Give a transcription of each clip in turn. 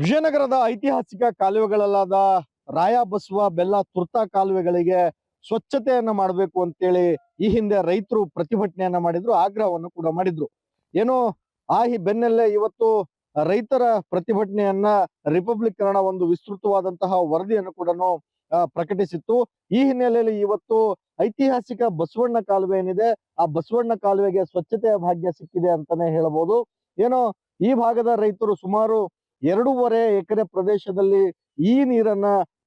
ವಿಜಯನಗರದ ಐತಿಹಾಸಿಕ ಕಾಲುವೆಗಳಲ್ಲಾದ ರಾಯಬಸವ ಬೆಲ್ಲ ತುರ್ತಾ ಕಾಲುವೆಗಳಿಗೆ ಸ್ವಚ್ಛತೆಯನ್ನ ಮಾಡಬೇಕು ಅಂತೇಳಿ ಈ ಹಿಂದೆ ರೈತರು ಪ್ರತಿಭಟನೆಯನ್ನ ಮಾಡಿದ್ರು, ಆಗ್ರಹವನ್ನು ಕೂಡ ಮಾಡಿದ್ರು. ಏನೋ ಈ ಬೆನ್ನಲ್ಲೇ ಇವತ್ತು ರೈತರ ಪ್ರತಿಭಟನೆಯನ್ನ ರಿಪಬ್ಲಿಕ್ ಕನ್ನಡ ಒಂದು ವಿಸ್ತೃತವಾದಂತಹ ವರದಿಯನ್ನು ಕೂಡ ಪ್ರಕಟಿಸಿತ್ತು. ಈ ಹಿನ್ನೆಲೆಯಲ್ಲಿ ಇವತ್ತು ಐತಿಹಾಸಿಕ ಬಸವಣ್ಣ ಕಾಲುವೆ ಏನಿದೆ, ಆ ಬಸವಣ್ಣ ಕಾಲುವೆಗೆ ಸ್ವಚ್ಛತೆಯ ಭಾಗ್ಯ ಸಿಕ್ಕಿದೆ ಅಂತಾನೆ ಹೇಳಬಹುದು. ಏನೋ ಈ ಭಾಗದ ರೈತರು ಸುಮಾರು 2.5 ಎಕರೆ ಪ್ರದೇಶದಲ್ಲಿ ಈ ನೀರನ್ನ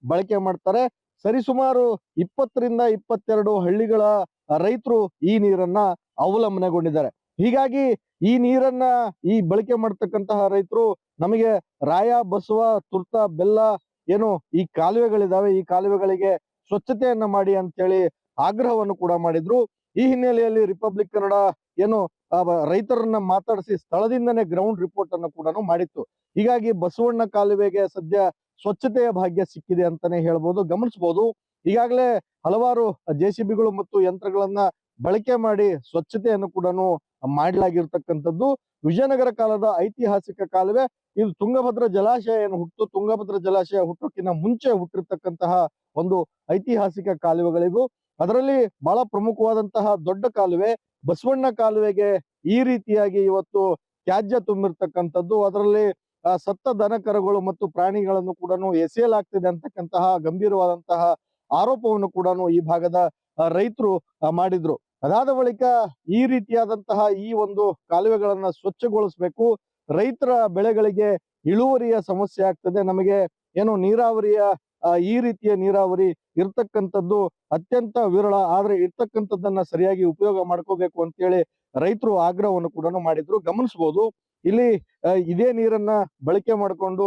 ಬಳಕೆ ಮಾಡ್ತಾರೆ. ಸರಿಸುಮಾರು 20ರಿಂದ 22 ಹಳ್ಳಿಗಳ ರೈತರು ಈ ನೀರನ್ನ ಅವಲಂಬನೆಗೊಂಡಿದ್ದಾರೆ. ಹೀಗಾಗಿ ಈ ನೀರನ್ನ ಬಳಕೆ ಮಾಡ್ತಕ್ಕಂತಹ ರೈತರು ನಮಗೆ ರಾಯ ಬಸವ ತುರ್ತ ಬೆಲ್ಲ ಏನು ಈ ಕಾಲುವೆಗಳಿದಾವೆ, ಈ ಕಾಲುವೆಗಳಿಗೆ ಸ್ವಚ್ಛತೆಯನ್ನ ಮಾಡಿ ಅಂತೇಳಿ ಆಗ್ರಹವನ್ನು ಕೂಡ ಮಾಡಿದ್ರು. ಈ ಹಿನ್ನೆಲೆಯಲ್ಲಿ ರಿಪಬ್ಲಿಕ್ ಕನ್ನಡ ಏನು ರೈತರನ್ನ ಮಾತಾಡಿಸಿ ಸ್ಥಳದಿಂದನೇ ಗ್ರೌಂಡ್ ರಿಪೋರ್ಟ್ ಅನ್ನು ಕೂಡ ಮಾಡಿತ್ತು. ಹೀಗಾಗಿ ಬಸವಣ್ಣ ಕಾಲುವೆಗೆ ಸದ್ಯ ಸ್ವಚ್ಛತೆಯ ಭಾಗ್ಯ ಸಿಕ್ಕಿದೆ ಅಂತಾನೆ ಹೇಳ್ಬೋದು, ಗಮನಿಸಬಹುದು. ಈಗಾಗಲೇ ಹಲವಾರು ಜೆಸಿಬಿಗಳು ಮತ್ತು ಯಂತ್ರಗಳನ್ನ ಬಳಕೆ ಮಾಡಿ ಸ್ವಚ್ಛತೆಯನ್ನು ಕೂಡ ಮಾಡಲಾಗಿರ್ತಕ್ಕಂಥದ್ದು. ವಿಜಯನಗರ ಕಾಲದ ಐತಿಹಾಸಿಕ ಕಾಲುವೆ ಇದು. ತುಂಗಭದ್ರಾ ಜಲಾಶಯ ಏನು ಹುಟ್ಟು, ತುಂಗಭದ್ರಾ ಜಲಾಶಯ ಹುಟ್ಟೋಕ್ಕಿಂತ ಮುಂಚೆ ಹುಟ್ಟಿರ್ತಕ್ಕಂತಹ ಒಂದು ಐತಿಹಾಸಿಕ ಕಾಲುವೆಗಳಿಗೂ. ಅದರಲ್ಲಿ ಬಹಳ ಪ್ರಮುಖವಾದಂತಹ ದೊಡ್ಡ ಕಾಲುವೆ ಬಸವಣ್ಣ ಕಾಲುವೆಗೆ ಈ ರೀತಿಯಾಗಿ ಇವತ್ತು ತ್ಯಾಜ್ಯ ತುಂಬಿರ್ತಕ್ಕಂಥದ್ದು. ಅದರಲ್ಲಿ ಸತ್ತ ದನ ಕರುಗಳು ಮತ್ತು ಪ್ರಾಣಿಗಳನ್ನು ಕೂಡ ಎಸೆಯಲಾಗ್ತಿದೆ ಅಂತಕ್ಕಂತಹ ಗಂಭೀರವಾದಂತಹ ಆರೋಪವನ್ನು ಕೂಡ ಈ ಭಾಗದ ರೈತರು ಮಾಡಿದ್ರು. ಅದಾದ ಬಳಿಕ ಈ ರೀತಿಯಾದಂತಹ ಈ ಒಂದು ಕಾಲುವೆಗಳನ್ನ ಸ್ವಚ್ಛಗೊಳಿಸ್ಬೇಕು, ರೈತರ ಬೆಳೆಗಳಿಗೆ ಇಳುವರಿಯ ಸಮಸ್ಯೆ ಆಗ್ತದೆ, ನಮಗೆ ಏನು ನೀರಾವರಿಯ ಈ ರೀತಿಯ ನೀರಾವರಿ ಇರ್ತಕ್ಕಂಥದ್ದು ಅತ್ಯಂತ ವಿರಳ, ಆದ್ರೆ ಇರ್ತಕ್ಕಂಥದ್ದನ್ನ ಸರಿಯಾಗಿ ಉಪಯೋಗ ಮಾಡ್ಕೋಬೇಕು ಅಂತೇಳಿ ರೈತರು ಆಗ್ರಹವನ್ನು ಕೂಡ ಮಾಡಿದ್ರು, ಗಮನಿಸಬಹುದು. ಇಲ್ಲಿ ಇದೇ ನೀರನ್ನ ಬಳಕೆ ಮಾಡಿಕೊಂಡು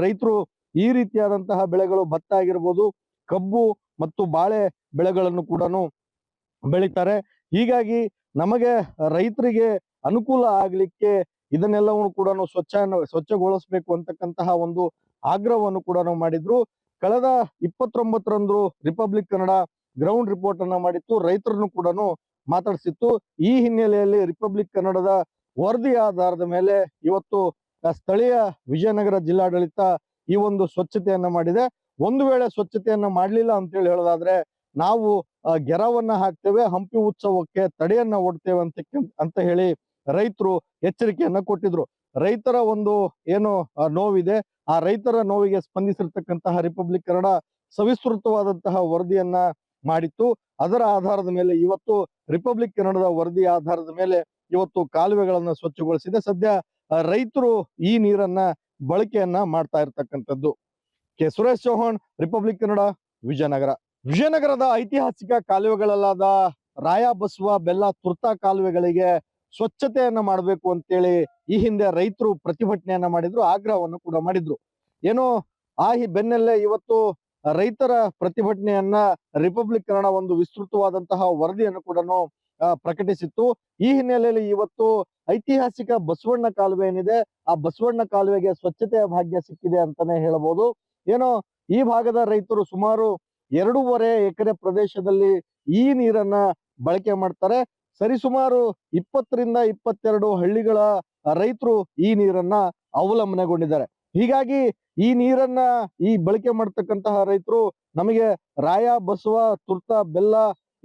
ರೈತರು ಈ ರೀತಿಯಾದಂತಹ ಬೆಳೆಗಳು ಭತ್ತ ಆಗಿರ್ಬೋದು, ಕಬ್ಬು ಮತ್ತು ಬಾಳೆ ಬೆಳೆಗಳನ್ನು ಕೂಡ ಬೆಳಿತಾರೆ. ಹೀಗಾಗಿ ನಮಗೆ ರೈತರಿಗೆ ಅನುಕೂಲ ಆಗ್ಲಿಕ್ಕೆ ಇದನ್ನೆಲ್ಲವನ್ನು ಕೂಡ ಸ್ವಚ್ಛಗೊಳಿಸ್ಬೇಕು ಅಂತಕ್ಕಂತಹ ಒಂದು ಆಗ್ರಹವನ್ನು ಕೂಡ ಮಾಡಿದ್ರು. ಕಳೆದ 29ರಂದು ರಿಪಬ್ಲಿಕ್ ಕನ್ನಡ ಗ್ರೌಂಡ್ ರಿಪೋರ್ಟ್ ಅನ್ನ ಮಾಡಿತ್ತು, ರೈತರನ್ನು ಕೂಡ ಮಾತಾಡಿಸಿತ್ತು. ಈ ಹಿನ್ನೆಲೆಯಲ್ಲಿ ರಿಪಬ್ಲಿಕ್ ಕನ್ನಡದ ವರದಿಯ ಆಧಾರದ ಮೇಲೆ ಇವತ್ತು ಸ್ಥಳೀಯ ವಿಜಯನಗರ ಜಿಲ್ಲಾಡಳಿತ ಈ ಒಂದು ಸ್ವಚ್ಛತೆಯನ್ನ ಮಾಡಿದೆ. ಒಂದು ವೇಳೆ ಸ್ವಚ್ಛತೆಯನ್ನ ಮಾಡ್ಲಿಲ್ಲ ಅಂತೇಳಿ ಹೇಳೋದಾದ್ರೆ ನಾವು ಗೆರವನ್ನ ಹಾಕ್ತೇವೆ, ಹಂಪಿ ಉತ್ಸವಕ್ಕೆ ತಡೆಯನ್ನ ಒಡ್ತೇವೆ ಅಂತ ಹೇಳಿ ರೈತರು ಎಚ್ಚರಿಕೆಯನ್ನ ಕೊಟ್ಟಿದ್ರು. ರೈತರ ಒಂದು ಏನು ನೋವಿದೆ, ಆ ರೈತರ ನೋವಿಗೆ ಸ್ಪಂದಿಸಿರ್ತಕ್ಕಂತಹ ರಿಪಬ್ಲಿಕ್ ಕನ್ನಡ ಸವಿಸ್ತೃತವಾದಂತಹ ವರದಿಯನ್ನ ಮಾಡಿತ್ತು. ಅದರ ಆಧಾರದ ಮೇಲೆ ಇವತ್ತು ರಿಪಬ್ಲಿಕ್ ಕನ್ನಡದ ವರದಿಯ ಆಧಾರದ ಮೇಲೆ ಇವತ್ತು ಕಾಲುವೆಗಳನ್ನ ಸ್ವಚ್ಛಗೊಳಿಸಿದೆ. ಸದ್ಯ ರೈತರು ಈ ನೀರನ್ನ ಬಳಕೆಯನ್ನ ಮಾಡ್ತಾ ಇರ್ತಕ್ಕಂಥದ್ದು. ಸುರೇಶ್ ಚೌಹಾಣ್, ರಿಪಬ್ಲಿಕ್ ಕನ್ನಡ, ವಿಜಯನಗರ. ವಿಜಯನಗರದ ಐತಿಹಾಸಿಕ ಕಾಲುವೆಗಳಲ್ಲಾದ ರಾಯಬಸವ ಬೆಲ್ಲ ತುರ್ತಾ ಕಾಲುವೆಗಳಿಗೆ ಸ್ವಚ್ಛತೆಯನ್ನ ಮಾಡಬೇಕು ಅಂತೇಳಿ ಈ ಹಿಂದೆ ರೈತರು ಪ್ರತಿಭಟನೆಯನ್ನ ಮಾಡಿದ್ರು, ಆಗ್ರಹವನ್ನು ಕೂಡ ಮಾಡಿದ್ರು. ಏನೋ ಈ ಬೆನ್ನಲ್ಲೇ ಇವತ್ತು ರೈತರ ಪ್ರತಿಭಟನೆಯನ್ನ ರಿಪಬ್ಲಿಕ್ ಕನ್ನಡ ಒಂದು ವಿಸ್ತೃತವಾದಂತಹ ವರದಿಯನ್ನು ಕೂಡ ಪ್ರಕಟಿಸಿತ್ತು. ಈ ಹಿನ್ನೆಲೆಯಲ್ಲಿ ಇವತ್ತು ಐತಿಹಾಸಿಕ ಬಸವಣ್ಣ ಕಾಲುವೆ ಏನಿದೆ, ಆ ಬಸವಣ್ಣ ಕಾಲುವೆಗೆ ಸ್ವಚ್ಛತೆಯ ಭಾಗ್ಯ ಸಿಕ್ಕಿದೆ ಅಂತಾನೆ ಹೇಳಬಹುದು. ಏನೋ ಈ ಭಾಗದ ರೈತರು ಸುಮಾರು 2.5 ಎಕರೆ ಪ್ರದೇಶದಲ್ಲಿ ಈ ನೀರನ್ನ ಬಳಕೆ ಮಾಡ್ತಾರೆ. ಸರಿಸುಮಾರು 20ರಿಂದ 22 ಹಳ್ಳಿಗಳ ರೈತರು ಈ ನೀರನ್ನ ಅವಲಂಬನೆಗೊಂಡಿದ್ದಾರೆ. ಹೀಗಾಗಿ ಈ ನೀರನ್ನ ಬಳಕೆ ಮಾಡ್ತಕ್ಕಂತಹ ರೈತರು ನಮಗೆ ರಾಯ ಬಸವ ತುರ್ತ ಬೆಲ್ಲ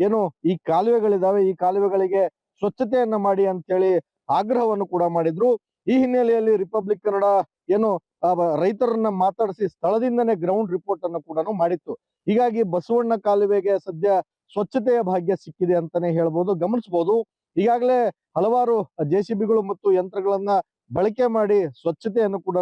ಏನು ಈ ಕಾಲುವೆಗಳಿದಾವೆ, ಈ ಕಾಲುವೆಗಳಿಗೆ ಸ್ವಚ್ಛತೆಯನ್ನ ಮಾಡಿ ಅಂತೇಳಿ ಆಗ್ರಹವನ್ನು ಕೂಡ ಮಾಡಿದ್ರು. ಈ ಹಿನ್ನೆಲೆಯಲ್ಲಿ ರಿಪಬ್ಲಿಕ್ ಕನ್ನಡ ಏನು ರೈತರನ್ನ ಮಾತಾಡಿಸಿ ಸ್ಥಳದಿಂದನೇ ಗ್ರೌಂಡ್ ರಿಪೋರ್ಟ್ ಅನ್ನು ಕೂಡ ಮಾಡಿತ್ತು. ಹೀಗಾಗಿ ಬಸವಣ್ಣ ಕಾಲುವೆಗೆ ಸದ್ಯ ಸ್ವಚ್ಛತೆಯ ಭಾಗ್ಯ ಸಿಕ್ಕಿದೆ ಅಂತಾನೆ ಹೇಳ್ಬೋದು, ಗಮನಿಸಬಹುದು. ಈಗಾಗಲೇ ಹಲವಾರು ಜೆಸಿಬಿಗಳು ಮತ್ತು ಯಂತ್ರಗಳನ್ನ ಬಳಕೆ ಮಾಡಿ ಸ್ವಚ್ಛತೆಯನ್ನು ಕೂಡ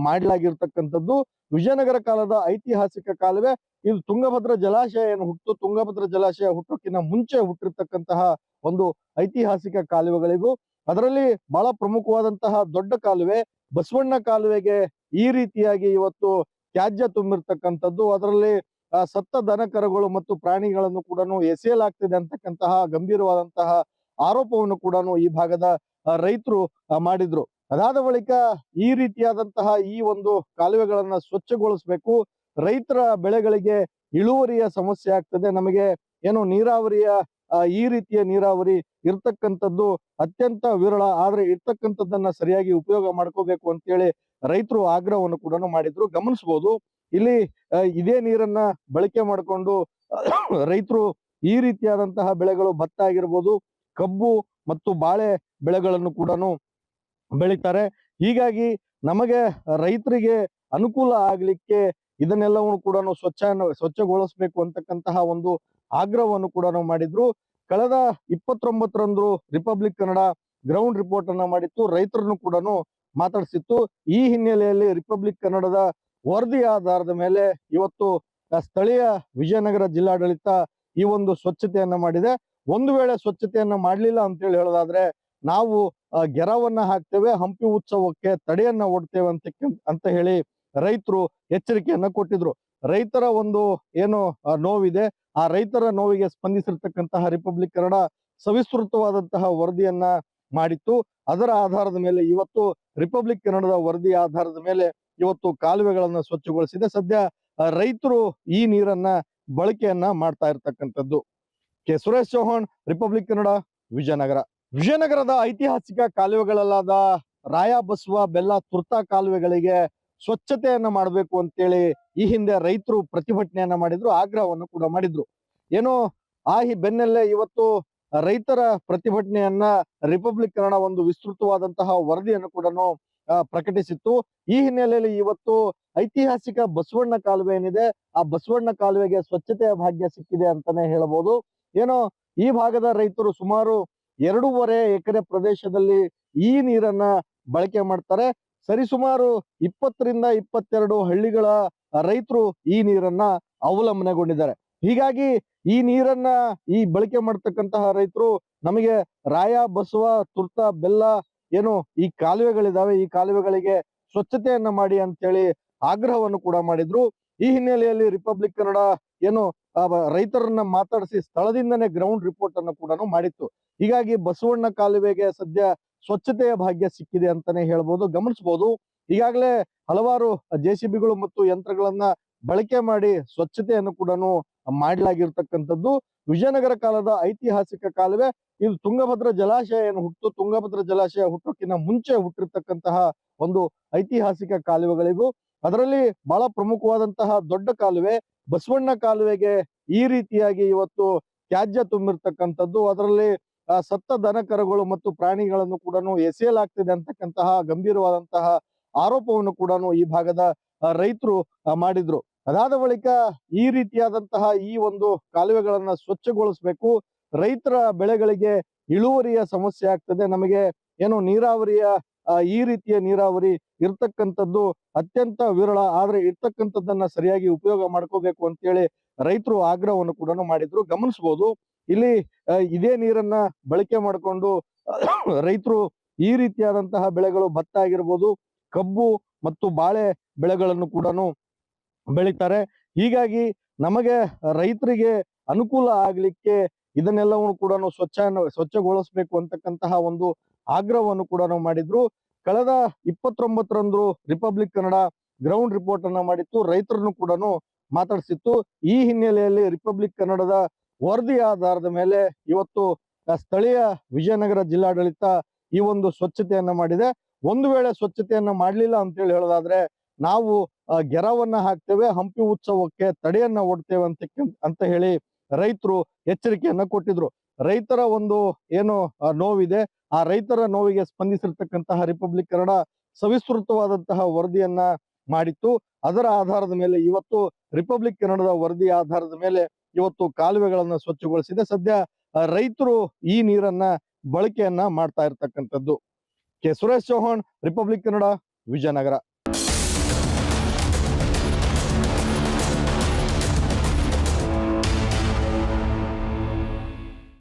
ಮಾಡಲಾಗಿರ್ತಕ್ಕಂಥದ್ದು. ವಿಜಯನಗರ ಕಾಲದ ಐತಿಹಾಸಿಕ ಕಾಲುವೆ ಇದು. ತುಂಗಭದ್ರಾ ಜಲಾಶಯ ಏನು ಹುಟ್ಟು, ತುಂಗಭದ್ರಾ ಜಲಾಶಯ ಹುಟ್ಟೋಕ್ಕಿಂತ ಮುಂಚೆ ಹುಟ್ಟಿರ್ತಕ್ಕಂತಹ ಒಂದು ಐತಿಹಾಸಿಕ ಕಾಲುವೆಗಳಿಗೂ. ಅದರಲ್ಲಿ ಬಹಳ ಪ್ರಮುಖವಾದಂತಹ ದೊಡ್ಡ ಕಾಲುವೆ ಬಸವಣ್ಣ ಕಾಲುವೆಗೆ ಈ ರೀತಿಯಾಗಿ ಇವತ್ತು ತ್ಯಾಜ್ಯ ತುಂಬಿರ್ತಕ್ಕಂಥದ್ದು. ಅದರಲ್ಲಿ ಸತ್ತ ದನ ಕರುಗಳು ಮತ್ತು ಪ್ರಾಣಿಗಳನ್ನು ಕೂಡ ಎಸೆಯಲಾಗ್ತಿದೆ ಅಂತಕ್ಕಂತಹ ಗಂಭೀರವಾದಂತಹ ಆರೋಪವನ್ನು ಕೂಡ ಈ ಭಾಗದ ರೈತರು ಮಾಡಿದ್ರು. ಅದಾದ ಬಳಿಕ ಈ ರೀತಿಯಾದಂತಹ ಈ ಒಂದು ಕಾಲುವೆಗಳನ್ನ ಸ್ವಚ್ಛಗೊಳಿಸ್ಬೇಕು, ರೈತರ ಬೆಳೆಗಳಿಗೆ ಇಳುವರಿಯ ಸಮಸ್ಯೆ ಆಗ್ತದೆ, ನಮಗೆ ಏನು ನೀರಾವರಿಯ ಈ ರೀತಿಯ ನೀರಾವರಿ ಇರ್ತಕ್ಕಂಥದ್ದು ಅತ್ಯಂತ ವಿರಳ, ಆದ್ರೆ ಇರ್ತಕ್ಕಂಥದ್ದನ್ನ ಸರಿಯಾಗಿ ಉಪಯೋಗ ಮಾಡ್ಕೋಬೇಕು ಅಂತೇಳಿ ರೈತರು ಆಗ್ರಹವನ್ನು ಕೂಡ ಮಾಡಿದ್ರು. ಗಮನಿಸಬಹುದು ಇಲ್ಲಿ ಇದೇ ನೀರನ್ನ ಬಳಕೆ ಮಾಡಿಕೊಂಡು ರೈತರು ಈ ರೀತಿಯಾದಂತಹ ಬೆಳೆಗಳು ಭತ್ತ ಆಗಿರ್ಬೋದು, ಕಬ್ಬು ಮತ್ತು ಬಾಳೆ ಬೆಳೆಗಳನ್ನು ಕೂಡ ಬೆಳಿತಾರೆ. ಹೀಗಾಗಿ ನಮಗೆ ರೈತರಿಗೆ ಅನುಕೂಲ ಆಗ್ಲಿಕ್ಕೆ ಇದನ್ನೆಲ್ಲವನ್ನು ಕೂಡ ಸ್ವಚ್ಛಗೊಳಿಸಬೇಕು ಅಂತಕ್ಕಂತಹ ಒಂದು ಆಗ್ರಹವನ್ನು ಕೂಡ ಮಾಡಿದ್ರು. ಕಳೆದ 29ರಂದು ರಿಪಬ್ಲಿಕ್ ಕನ್ನಡ ಗ್ರೌಂಡ್ ರಿಪೋರ್ಟ್ ಅನ್ನ ಮಾಡಿತ್ತು, ರೈತರನ್ನು ಕೂಡ ಮಾತಾಡಿಸಿತ್ತು. ಈ ಹಿನ್ನೆಲೆಯಲ್ಲಿ ರಿಪಬ್ಲಿಕ್ ಕನ್ನಡದ ವರದಿ ಆಧಾರದ ಮೇಲೆ ಇವತ್ತು ಸ್ಥಳೀಯ ವಿಜಯನಗರ ಜಿಲ್ಲಾಡಳಿತ ಈ ಒಂದು ಸ್ವಚ್ಛತೆಯನ್ನ ಮಾಡಿದೆ. ಒಂದು ವೇಳೆ ಸ್ವಚ್ಛತೆಯನ್ನ ಮಾಡ್ಲಿಲ್ಲ ಅಂತ ಹೇಳಿ ಹೇಳೋದಾದ್ರೆ ನಾವು ಗೆರವನ್ನ ಹಾಕ್ತೇವೆ, ಹಂಪಿ ಉತ್ಸವಕ್ಕೆ ತಡೆಯನ್ನ ಒಡ್ತೇವೆ ಅಂತ ಹೇಳಿ ರೈತರು ಎಚ್ಚರಿಕೆಯನ್ನ ಕೊಟ್ಟಿದ್ರು. ರೈತರ ಒಂದು ಏನು ನೋವಿದೆ, ಆ ರೈತರ ನೋವಿಗೆ ಸ್ಪಂದಿಸಿರ್ತಕ್ಕಂತಹ ರಿಪಬ್ಲಿಕ್ ಕನ್ನಡ ಸವಿಸ್ತೃತವಾದಂತಹ ವರದಿಯನ್ನ ಮಾಡಿತ್ತು. ಅದರ ಆಧಾರದ ಮೇಲೆ ಇವತ್ತು ರಿಪಬ್ಲಿಕ್ ಕನ್ನಡದ ವರದಿ ಆಧಾರದ ಮೇಲೆ ಇವತ್ತು ಕಾಲುವೆಗಳನ್ನ ಸ್ವಚ್ಛಗೊಳಿಸಿದೆ. ಸದ್ಯ ರೈತರು ಈ ನೀರನ್ನ ಬಳಕೆಯನ್ನ ಮಾಡ್ತಾ ಇರ್ತಕ್ಕಂಥದ್ದು. ಸುರೇಶ್ ಚೌಹಾಣ್, ರಿಪಬ್ಲಿಕ್ ಕನ್ನಡ, ವಿಜಯನಗರ. ವಿಜಯನಗರದ ಐತಿಹಾಸಿಕ ಕಾಲುವೆಗಳಲ್ಲಾದ ರಾಯ ಬಸವ ಬೆಲ್ಲ ತುರ್ತಾ ಕಾಲುವೆಗಳಿಗೆ ಸ್ವಚ್ಛತೆಯನ್ನ ಮಾಡಬೇಕು ಅಂತೇಳಿ ಈ ಹಿಂದೆ ರೈತರು ಪ್ರತಿಭಟನೆಯನ್ನ ಮಾಡಿದ್ರು, ಆಗ್ರಹವನ್ನು ಕೂಡ ಮಾಡಿದ್ರು. ಏನೋ ಬೆನ್ನಲ್ಲೇ ಇವತ್ತು ರೈತರ ಪ್ರತಿಭಟನೆಯನ್ನ ರಿಪಬ್ಲಿಕ್ ಕನ್ನಡ ಒಂದು ವಿಸ್ತೃತವಾದಂತಹ ವರದಿಯನ್ನು ಕೂಡ ಪ್ರಕಟಿಸಿತ್ತು. ಈ ಹಿನ್ನೆಲೆಯಲ್ಲಿ ಇವತ್ತು ಐತಿಹಾಸಿಕ ಬಸವಣ್ಣ ಕಾಲುವೆ ಏನಿದೆ, ಆ ಬಸವಣ್ಣ ಕಾಲುವೆಗೆ ಸ್ವಚ್ಛತೆಯ ಭಾಗ್ಯ ಸಿಕ್ಕಿದೆ ಅಂತಾನೆ ಹೇಳಬಹುದು. ಏನೋ ಈ ಭಾಗದ ರೈತರು ಸುಮಾರು 2.5 ಎಕರೆ ಪ್ರದೇಶದಲ್ಲಿ ಈ ನೀರನ್ನ ಬಳಕೆ ಮಾಡ್ತಾರೆ. ಸರಿಸುಮಾರು 20ರಿಂದ 22 ಹಳ್ಳಿಗಳ ರೈತರು ಈ ನೀರನ್ನ ಅವಲಂಬನೆಗೊಂಡಿದ್ದಾರೆ. ಹೀಗಾಗಿ ಈ ನೀರನ್ನ ಬಳಕೆ ಮಾಡ್ತಕ್ಕಂತಹ ರೈತರು ನಮಗೆ ರಾಯ ಬಸವ ತುರ್ತ ಬೆಲ್ಲ ಏನು ಈ ಕಾಲುವೆಗಳಿದಾವೆ, ಈ ಕಾಲುವೆಗಳಿಗೆ ಸ್ವಚ್ಛತೆಯನ್ನ ಮಾಡಿ ಅಂತೇಳಿ ಆಗ್ರಹವನ್ನು ಕೂಡ ಮಾಡಿದ್ರು. ಈ ಹಿನ್ನೆಲೆಯಲ್ಲಿ ರಿಪಬ್ಲಿಕ್ ಕನ್ನಡ ಏನು ರೈತರನ್ನ ಮಾತಾಡಿಸಿ ಸ್ಥಳದಿಂದನೇ ಗ್ರೌಂಡ್ ರಿಪೋರ್ಟ್ ಅನ್ನು ಕೂಡ ಮಾಡಿತ್ತು. ಹೀಗಾಗಿ ಬಸವಣ್ಣ ಕಾಲುವೆಗೆ ಸದ್ಯ ಸ್ವಚ್ಛತೆಯ ಭಾಗ್ಯ ಸಿಕ್ಕಿದೆ ಅಂತಾನೆ ಹೇಳ್ಬೋದು. ಗಮನಿಸಬಹುದು ಈಗಾಗಲೇ ಹಲವಾರು JCBಗಳು ಮತ್ತು ಯಂತ್ರಗಳನ್ನ ಬಳಕೆ ಮಾಡಿ ಸ್ವಚ್ಛತೆಯನ್ನು ಕೂಡ ಮಾಡಲಾಗಿರ್ತಕ್ಕಂಥದ್ದು. ವಿಜಯನಗರ ಕಾಲದ ಐತಿಹಾಸಿಕ ಕಾಲುವೆ ಇದು. ತುಂಗಭದ್ರಾ ಜಲಾಶಯ ಏನು ಹುಟ್ಟು, ತುಂಗಭದ್ರಾ ಜಲಾಶಯ ಹುಟ್ಟೋಕ್ಕಿಂತ ಮುಂಚೆ ಹುಟ್ಟಿರ್ತಕ್ಕಂತಹ ಒಂದು ಐತಿಹಾಸಿಕ ಕಾಲುವೆಗಳಿಗೂ. ಅದರಲ್ಲಿ ಬಹಳ ಪ್ರಮುಖವಾದಂತಹ ದೊಡ್ಡ ಕಾಲುವೆ ಬಸವಣ್ಣ ಕಾಲುವೆಗೆ ಈ ರೀತಿಯಾಗಿ ಇವತ್ತು ತ್ಯಾಜ್ಯ ತುಂಬಿರ್ತಕ್ಕಂಥದ್ದು. ಅದರಲ್ಲಿ ಸತ್ತ ದನ ಕರುಗಳು ಮತ್ತು ಪ್ರಾಣಿಗಳನ್ನು ಕೂಡ ಎಸೆಯಲಾಗ್ತಿದೆ ಅಂತಕ್ಕಂತಹ ಗಂಭೀರವಾದಂತಹ ಆರೋಪವನ್ನು ಕೂಡ ಈ ಭಾಗದ ರೈತರು ಮಾಡಿದ್ರು. ಅದಾದ ಬಳಿಕ ಈ ರೀತಿಯಾದಂತಹ ಈ ಒಂದು ಕಾಲುವೆಗಳನ್ನ ಸ್ವಚ್ಛಗೊಳಿಸ್ಬೇಕು, ರೈತರ ಬೆಳೆಗಳಿಗೆ ಇಳುವರಿಯ ಸಮಸ್ಯೆ ಆಗ್ತದೆ, ನಮಗೆ ಏನು ನೀರಾವರಿಯ ಈ ರೀತಿಯ ನೀರಾವರಿ ಇರ್ತಕ್ಕಂಥದ್ದು ಅತ್ಯಂತ ವಿರಳ, ಆದ್ರೆ ಇರ್ತಕ್ಕಂಥದ್ದನ್ನ ಸರಿಯಾಗಿ ಉಪಯೋಗ ಮಾಡ್ಕೋಬೇಕು ಅಂತೇಳಿ ರೈತರು ಆಗ್ರಹವನ್ನು ಕೂಡ ಮಾಡಿದ್ರು. ಗಮನಿಸಬಹುದು ಇಲ್ಲಿ ಇದೇ ನೀರನ್ನ ಬಳಕೆ ಮಾಡಿಕೊಂಡು ರೈತರು ಈ ರೀತಿಯಾದಂತಹ ಬೆಳೆಗಳು ಭತ್ತ ಆಗಿರ್ಬೋದು, ಕಬ್ಬು ಮತ್ತು ಬಾಳೆ ಬೆಳೆಗಳನ್ನು ಕೂಡ ಬೆಳಿತಾರೆ. ಹೀಗಾಗಿ ನಮಗೆ ರೈತರಿಗೆ ಅನುಕೂಲ ಆಗ್ಲಿಕ್ಕೆ ಇದನ್ನೆಲ್ಲವನ್ನು ಕೂಡ ಸ್ವಚ್ಛಗೊಳಿಸಬೇಕು ಅಂತಕ್ಕಂತಹ ಒಂದು ಆಗ್ರಹವನ್ನು ಕೂಡ ಮಾಡಿದ್ರು. ಕಳೆದ 29ರಂದು ರಿಪಬ್ಲಿಕ್ ಕನ್ನಡ ಗ್ರೌಂಡ್ ರಿಪೋರ್ಟ್ ಅನ್ನ ಮಾಡಿತ್ತು, ರೈತರನ್ನು ಕೂಡ ಮಾತಾಡಿಸಿತ್ತು. ಈ ಹಿನ್ನೆಲೆಯಲ್ಲಿ ರಿಪಬ್ಲಿಕ್ ಕನ್ನಡದ ವರದಿ ಆಧಾರದ ಮೇಲೆ ಇವತ್ತು ಸ್ಥಳೀಯ ವಿಜಯನಗರ ಜಿಲ್ಲಾಡಳಿತ ಈ ಒಂದು ಸ್ವಚ್ಛತೆಯನ್ನ ಮಾಡಿದೆ. ಒಂದು ವೇಳೆ ಸ್ವಚ್ಛತೆಯನ್ನ ಮಾಡ್ಲಿಲ್ಲ ಅಂತ ಹೇಳಿ ಹೇಳೋದಾದ್ರೆ ನಾವು ಗೆರವನ್ನ ಹಾಕ್ತೇವೆ, ಹಂಪಿ ಉತ್ಸವಕ್ಕೆ ತಡೆಯನ್ನ ಒಡ್ತೇವೆ ಅಂತ ಹೇಳಿ ರೈತರು ಎಚ್ಚರಿಕೆಯನ್ನ ಕೊಟ್ಟಿದ್ರು. ರೈತರ ಒಂದು ಏನು ನೋವಿದೆ, ಆ ರೈತರ ನೋವಿಗೆ ಸ್ಪಂದಿಸಿರ್ತಕ್ಕಂತಹ ರಿಪಬ್ಲಿಕ್ ಕನ್ನಡ ಸವಿಸ್ತೃತವಾದಂತಹ ವರದಿಯನ್ನ ಮಾಡಿತ್ತು. ಅದರ ಆಧಾರದ ಮೇಲೆ ಇವತ್ತು ರಿಪಬ್ಲಿಕ್ ಕನ್ನಡದ ವರದಿ ಆಧಾರದ ಮೇಲೆ ಇವತ್ತು ಕಾಲುವೆಗಳನ್ನ ಸ್ವಚ್ಛಗೊಳಿಸಿದೆ. ಸದ್ಯ ರೈತರು ಈ ನೀರನ್ನ ಬಳಕೆಯನ್ನ ಮಾಡ್ತಾ ಇರ್ತಕ್ಕಂಥದ್ದು. ಸುರೇಶ್ ಚೌಹಾಣ್, ರಿಪಬ್ಲಿಕ್ ಕನ್ನಡ, ವಿಜಯನಗರ.